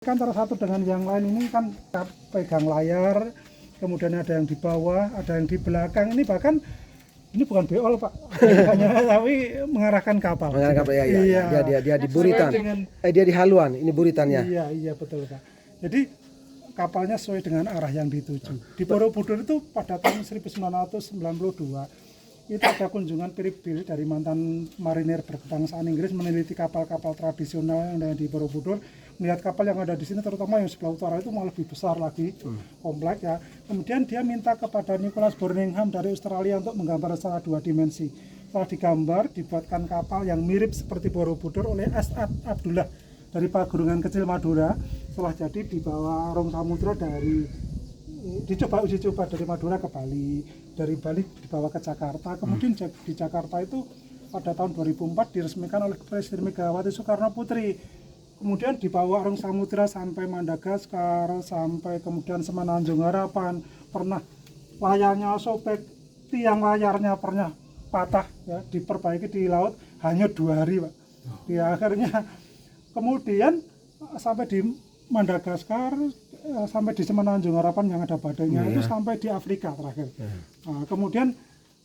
Kan antara satu dengan yang lain ini kan pegang layar, kemudian ada yang di bawah, ada yang di belakang. Ini bahkan ini bukan beol Pak, tapi mengarahkan kapal. Mengarahkan kapal, ya. Dia di buritan. Dia di haluan, ini buritannya. Iya betul Pak. Jadi kapalnya sesuai dengan arah yang dituju. Di Borobudur itu pada tahun 1992 itu ada kunjungan Philip dari mantan marinir berkebangsaan Inggris meneliti kapal-kapal tradisional yang ada di Borobudur. Melihat kapal yang ada di sini, terutama yang sebelah utara itu malah lebih besar lagi, kompleks ya. Kemudian dia minta kepada Nicholas Burningham dari Australia untuk menggambar secara 2 dimensi. Setelah digambar, dibuatkan kapal yang mirip seperti Borobudur oleh S.A. Abdullah dari Pagunungan Kecil Madura. Setelah jadi dibawa Rong Samudra uji coba dari Madura ke Bali, dari Bali dibawa ke Jakarta, kemudian di Jakarta itu pada tahun 2004 diresmikan oleh Presiden Megawati Soekarno Putri. Kemudian dibawa Rong Samudra sampai Madagaskar, sampai kemudian Semenanjung Harapan, pernah layarnya sobek, tiang layarnya pernah patah, ya, diperbaiki di laut hanya 2 hari Pak. Di akhirnya kemudian sampai di Madagaskar, sampai di Semenanjung Harapan yang ada badainya itu sampai di Afrika terakhir. Nah, kemudian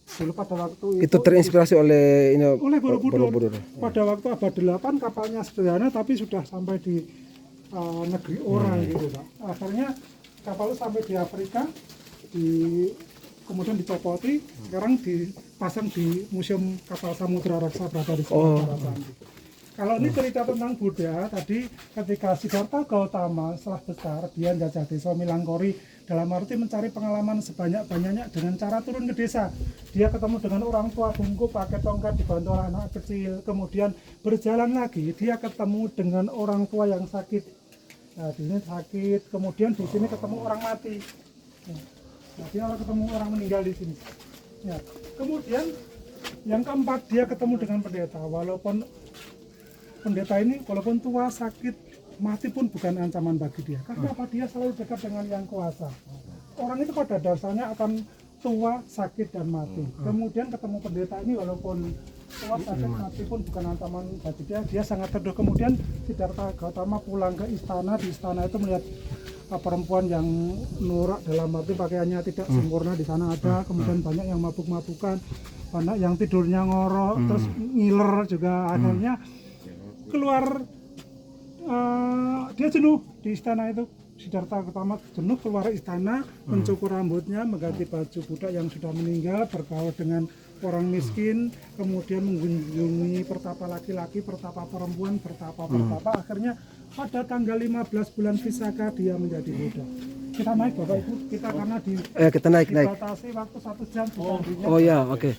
dulu pada waktu itu terinspirasi oleh Borobudur. Pada waktu abad 8 kapalnya sederhana tapi sudah sampai di negeri orang gitu Pak. Akhirnya kapal itu sampai di Afrika, kemudian dicopoti, sekarang dipasang di Museum Kapal Samudra Raksa berada di Sumatera. Kalau ini cerita tentang Buddha, tadi ketika Siddhartha Gautama setelah besar, dia menjajah desa Milangkori, dalam arti mencari pengalaman sebanyak-banyaknya dengan cara turun ke desa. Dia ketemu dengan orang tua bungkuk pakai tongkat dibantu oleh anak kecil, kemudian berjalan lagi, dia ketemu dengan orang tua yang sakit. Nah, di sini sakit, kemudian di sini ketemu orang mati. Nah, dia ketemu orang meninggal di sini. Ya. Kemudian yang keempat, dia ketemu dengan pendeta, walaupun pendeta ini walaupun tua, sakit, mati pun bukan ancaman bagi dia. Karena apa? Dia selalu dekat dengan yang kuasa. Orang itu pada dasarnya akan tua, sakit, dan mati. Kemudian ketemu pendeta ini walaupun tua, sakit, mati pun bukan ancaman bagi dia. Dia sangat teduh. Kemudian Siddhartha Gautama pulang ke istana. Di istana itu melihat perempuan yang norak, dalam arti pakaiannya tidak sempurna di sana ada. Kemudian banyak yang mabuk-mabukan, banyak yang tidurnya ngorok, terus ngiler juga. Akhirnya keluar, dia jenuh di istana itu. Siddhartha Gautama jenuh, keluar istana, mencukur rambutnya, mengganti baju budak yang sudah meninggal, bergaul dengan orang miskin, kemudian mengunjungi pertapa laki-laki, pertapa perempuan, pertapa. Akhirnya pada tanggal 15 bulan Visakha dia menjadi Buddha. Kita naik Bapak Ibu, kita karena kita naik. dibatasi waktu 1 jam. Oh ya, oke.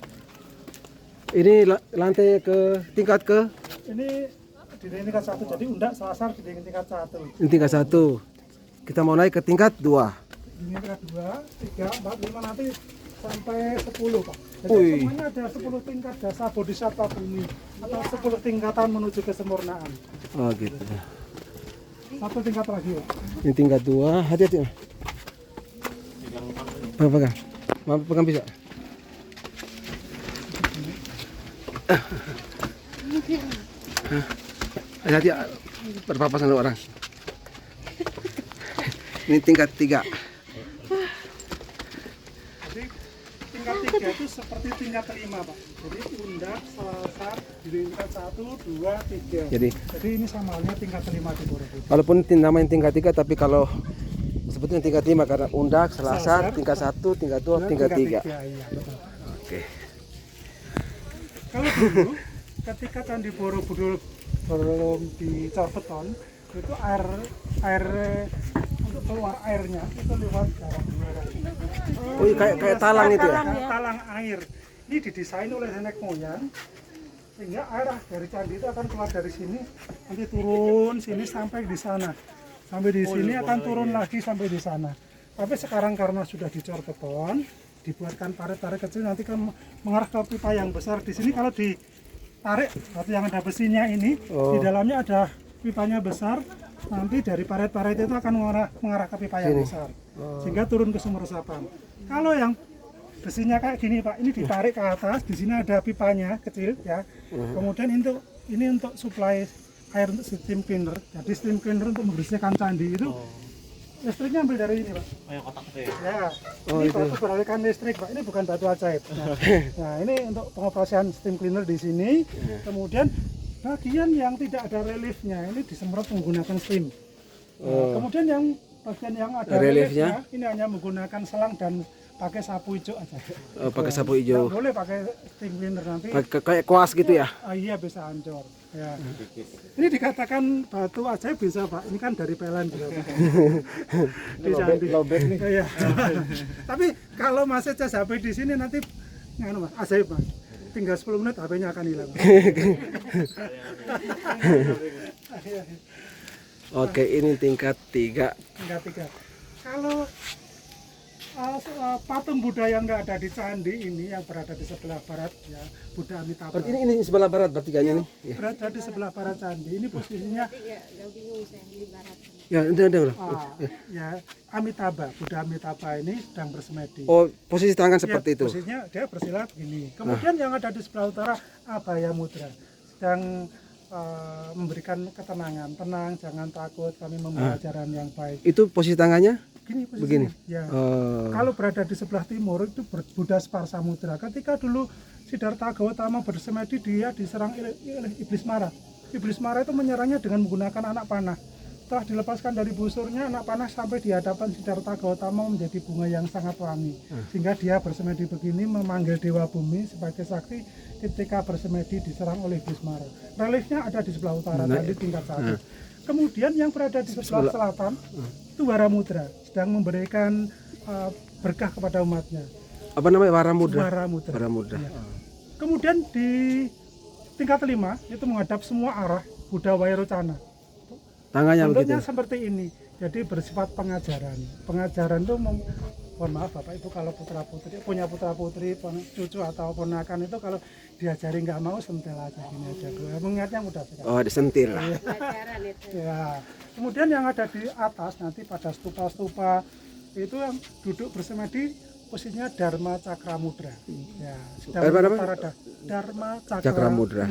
Ini lantai ke tingkat ke? Ini di tingkat 1, jadi undak selasar di tingkat 1. Ini tingkat 1. Kita mau naik ke tingkat 2. Ini tingkat 2, 3, 4, 5 nanti sampai 10 Pak. Jadi semuanya ada 10 tingkat dasa bodhisattva bumi atau 10 tingkatan menuju kesempurnaan. Oh gitu. 1 tingkat lagi Pak. Ini tingkat 2, hati-hati. Pegang. Mau pegang bisa? Hati-hati, berpapasan dengan orang. Ini tingkat 3. Jadi tingkat 3 itu seperti tingkat 5 Pak. Jadi undak, selasar, di tingkat 1, 2, 3. Jadi ini sama halnya tingkat 5 di Borobudur. Walaupun namanya tingkat 3, tapi kalau sebetulnya tingkat 5 karena undak, selasar, tingkat 1, tingkat 2, tingkat 3. Iya, betul. Oke. Kalau dulu ketika Candi Borobudur belum dicor beton, itu air untuk keluar airnya itu lewat darat. Oh, kayak talang itu ya? Talang air. Ini didesain oleh nenek moyang sehingga air dari candi itu akan keluar dari sini, nanti turun sini sampai di sana. Sampai di sini akan turun lagi sampai di sana. Tapi sekarang karena sudah dicor beton, dibuatkan parit-parit kecil, nanti kan mengarah ke pipa yang besar. Di sini kalau ditarik batu yang ada besinya ini, di dalamnya ada pipanya besar, nanti dari parit-parit itu akan mengarah ke pipa yang besar, sehingga turun ke sumur resapan. Kalau yang besinya kayak gini Pak, ini ditarik ke atas, di sini ada pipanya kecil ya. Kemudian ini untuk suplai air untuk steam cleaner. Jadi steam cleaner untuk membersihkan candi itu listriknya ambil dari ini, Pak. Oh, yang kotak itu ya? Ya, Oh, ini itu. batu beraliran listrik, Pak. Ini bukan batu ajaib. Nah, ini untuk pengoperasian steam cleaner di sini. Kemudian bagian yang tidak ada reliefnya ini disemprot menggunakan steam. Nah, kemudian yang bagian yang ada Reliefnya? reliefnya ini hanya menggunakan selang dan pakai sapu hijau aja. Oh, pakai sapu Nggak hijau. boleh pakai steam cleaner nanti. Kayak kuas gitu ya. Iya bisa hancur. Ya. Ini dikatakan batu ajaib bisa, Pak. Ini kan dari PLN juga, Pak. Di Jambi. Lobet nih. Iya. Tapi kalau masih cas HP di sini nanti nganu, Mas, ajaib, Mas. Tinggal 10 menit HP-nya akan hilang. Oke, ini tingkat 3. Tinggal 3. Kalau patung Buddha yang nggak ada di candi ini yang berada di sebelah barat ya Buddha Amitabha. Berarti ini sebelah barat berarti tiganya nih. Ya. Berada di sebelah barat candi ini posisinya Ya, udah. ya Amitabha, Buddha Amitabha ini sedang bersemedi. Oh, posisi tangan seperti Ya, itu. posisinya dia bersila begini. Kemudian yang ada di sebelah utara Abhaya Mudra sedang memberikan ketenangan, tenang, jangan takut, kami memberi ajaran yang baik. Itu posisi tangannya? Gini posisinya. Begini? Ya. Oh. Kalau berada di sebelah timur itu Buddha Sparsa Mudra. Ketika dulu Siddhartha Gautama bersemedi, dia diserang oleh iblis Mara. Iblis Mara itu menyerangnya dengan menggunakan anak panah. Setelah dilepaskan dari busurnya, anak panah sampai di hadapan Siddhartha Gautama menjadi bunga yang sangat wangi. Sehingga dia bersemedi begini memanggil Dewa Bumi sebagai saksi ketika bersemedi diserang oleh iblis Mara. Reliefnya ada di sebelah utara tadi tingkat 1. Kemudian yang berada di sebelah selatan itu Waramudra, sedang memberikan berkah kepada umatnya. Apa namanya? Waramudra. Waramudra. Waramudra. Ya. Kemudian di tingkat 5 itu menghadap semua arah Buddha Vairocana. Tangannya begitu. Bentuknya seperti ini. Jadi bersifat pengajaran. Pengajaran itu mohon maaf Bapak Ibu kalau putra-putri punya putra-putri, cucu atau ponakan itu kalau diajari nggak mau sentil aja gini aja. Mengingatnya mudah sekali. Oh, disentil. Ya. Kemudian yang ada di atas nanti pada stupa-stupa itu yang duduk bersemedi posisinya Dharma Cakramudra. Ya, sedang memutar roda. Dharma Cakramudra.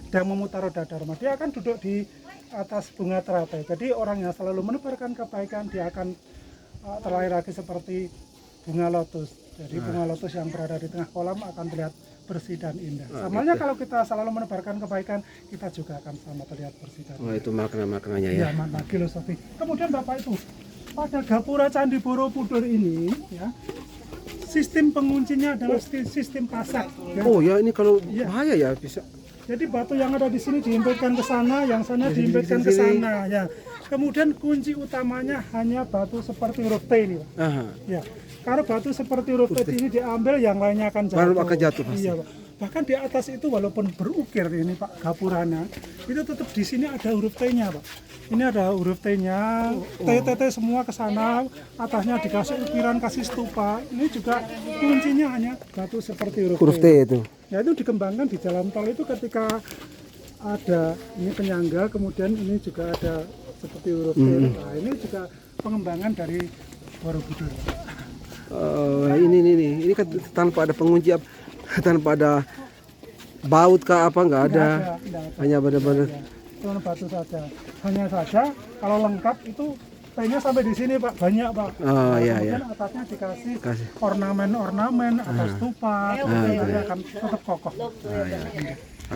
Sedang memutar roda Dharma. Dia akan duduk di atas bunga teratai. Jadi orang yang selalu menebarkan kebaikan dia akan terlahir lagi seperti bunga lotus. Jadi bunga lotus yang berada di tengah kolam akan terlihat bersih dan indah. Samanya kalau kita selalu menebarkan kebaikan, kita juga akan sama terlihat bersih dan indah. Oh, itu makna-maknanya ya. Ya, makna filosofi. Kemudian Bapak Ibu, pada gapura Candi Borobudur ini, ya, sistem penguncinya adalah sistem pasak. Ya. Oh ya, ini kalau Iya. bahaya ya bisa. Jadi batu yang ada di sini diimpitkan ke sana, yang sana diimpitkan ke sana. Ya. Kemudian kunci utamanya hanya batu seperti huruf T ini, Pak. Aha. Ya. Kalau batu seperti huruf T ini diambil, yang lainnya akan jatuh. Baru akan jatuh pasti. Iya, Pak. Bahkan di atas itu walaupun berukir ini Pak gapuranya, itu tetap di sini ada huruf T-nya, Pak. Ini ada huruf T-nya, T semua ke sana, atasnya dikasih ukiran, kasih stupa. Ini juga kuncinya hanya batu seperti Huruf T itu. Ya itu dikembangkan di jalan tol itu ketika ada ini penyangga, kemudian ini juga ada seperti huruf T. Nah, ini juga pengembangan dari Borobudur. Ini kan tanpa ada pengunci, tanpa ada baut kah apa nggak ada. Nggak ada. Hanya benar-benar. Cuma batu saja. Hanya saja kalau lengkap itu T-nya sampai di sini Pak, banyak Pak. Oh iya Kemudian iya. atasnya dikasih Kasih. ornamen-ornamen atas stupa, itu akan tetap kokoh. Ah, iya.